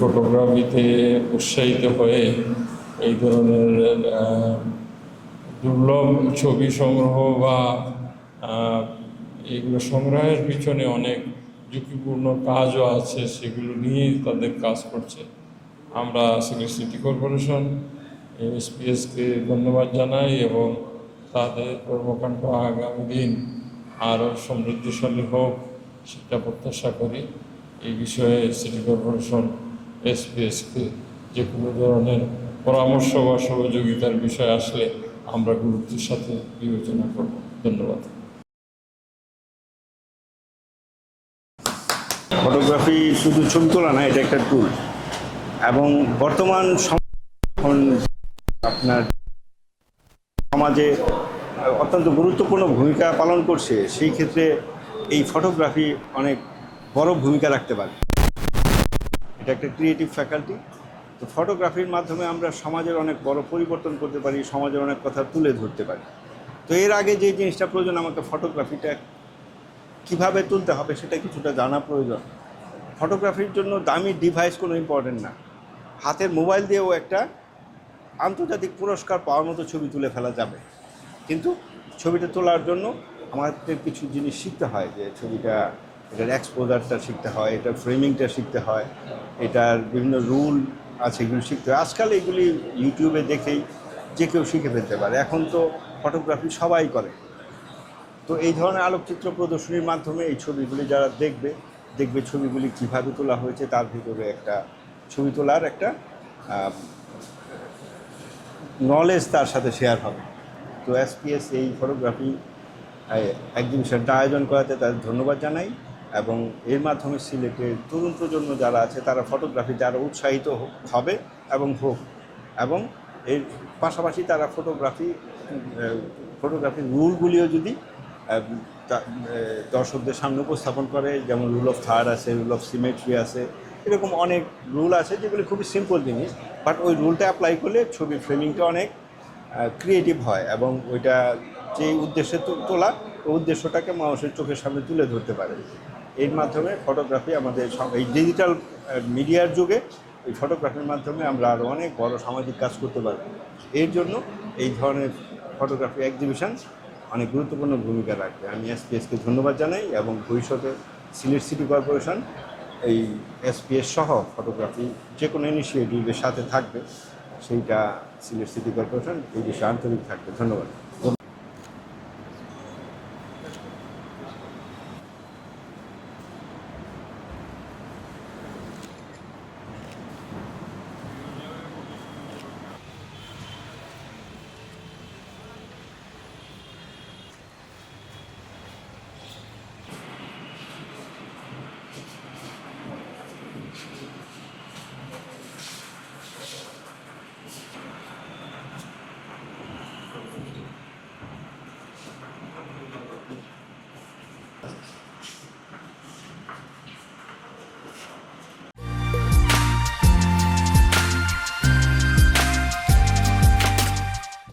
ফটোগ্রাফিতে উৎসাহিত হয়ে এই ধরনের দুর্লভ ছবি সংগ্রহ বা এগুলো সংগ্রহের পিছনে অনেক ঝুঁকিপূর্ণ কাজও আছে, সেগুলো নিয়েই তাদের কাজ করছে। আমরা সিলেট সিটি কর্পোরেশন এসপিএসকে ধন্যবাদ জানাই এবং তাদের কর্মকাণ্ড আগামী দিন আরও সমৃদ্ধিশালী হোক সেটা প্রত্যাশা করি। এই বিষয়ে সিটি কর্পোরেশন এসপিএসকে যে কোনো ধরনের পরামর্শ বা সহযোগিতার বিষয় আসলে আমরা গুরুত্বের সাথে বিবেচনা করব। ধন্যবাদ। ফটোগ্রাফি শুধু ছবি তোলা না, এটা একটা টুল, এবং বর্তমান এখন আপনার সমাজে অত্যন্ত গুরুত্বপূর্ণ ভূমিকা পালন করছে। সেই ক্ষেত্রে এই ফটোগ্রাফি অনেক বড় ভূমিকা রাখতে পারে। এটা একটা ক্রিয়েটিভ ফ্যাকাল্টি। তো ফটোগ্রাফির মাধ্যমে আমরা সমাজের অনেক বড় পরিবর্তন করতে পারি, সমাজের অনেক কথা তুলে ধরতে পারি। তো এর আগে যে জিনিসটা প্রয়োজন, আমাকে ফটোগ্রাফিটা কীভাবে তুলতে হবে সেটা কিছুটা জানা প্রয়োজন। ফটোগ্রাফির জন্য দামি ডিভাইস কোনো ইম্পর্টেন্ট না, হাতের মোবাইল দিয়েও একটা আন্তর্জাতিক পুরস্কার পাওয়ার মতো ছবি তুলে ফেলা যাবে। কিন্তু ছবিটা তোলার জন্য আমাদের কিছু জিনিস শিখতে হয়, যে ছবিটা এটার এক্সপোজারটা শিখতে হয়, এটার ফ্রেমিংটা শিখতে হয়, এটার বিভিন্ন রুল আছে, এগুলো শিখতে হয়। আজকাল এগুলি ইউটিউবে দেখেই যে কেউ শিখে ফেলতে পারে। এখন তো ফটোগ্রাফি সবাই করে। তো এই ধরনের আলোকচিত্র প্রদর্শনীর মাধ্যমে এই ছবিগুলি যারা দেখবে ছবিগুলি কীভাবে তোলা হয়েছে, তার ভিতরে একটা ছবি তোলার একটা নলেজ তার সাথে শেয়ার হবে। তো এসপিএস এই ফটোগ্রাফি এক্সিবিশনটা আয়োজন করাতে তাদের ধন্যবাদ জানাই, এবং এর মাধ্যমে সিলেটের তরুণ প্রজন্ম যারা আছে তারা ফটোগ্রাফিতে আরও উৎসাহিত হবে এবং হোক, এবং এর পাশাপাশি তারা ফটোগ্রাফির রুলগুলিও যদি দর্শকদের সামনে উপস্থাপন করে, যেমন রুল অফ থার্ড আছে, রুল অফ সিমেট্রি আছে, এরকম অনেক রুল আছে যেগুলি খুবই সিম্পল জিনিস, বাট ওই রুলটা অ্যাপ্লাই করলে ছবির ফ্রেমিংটা অনেক ক্রিয়েটিভ হয়, এবং ওইটা যে উদ্দেশ্যে তোলা ওই উদ্দেশ্যটাকে মানুষের চোখের সামনে তুলে ধরতে পারে। এর মাধ্যমে ফটোগ্রাফি আমাদের এই ডিজিটাল মিডিয়ার যুগে এই ফটোগ্রাফির মাধ্যমে আমরা আরও অনেক বড় সামাজিক কাজ করতে পারব। এর জন্য এই ধরনের ফটোগ্রাফি এক্সিবিশন অনেক গুরুত্বপূর্ণ ভূমিকা রাখবে। আমি এসপিএসকে ধন্যবাদ জানাই, এবং ভবিষ্যতে সিলেট সিটি কর্পোরেশন এই এসপিএস সহ ফটোগ্রাফি যে কোনো ইনিশিয়েটিভের সাথে থাকবে, সেইটা সিলেট সিটি কর্পোরেশন এই বিষয়ে আন্তরিক থাকবে। ধন্যবাদ।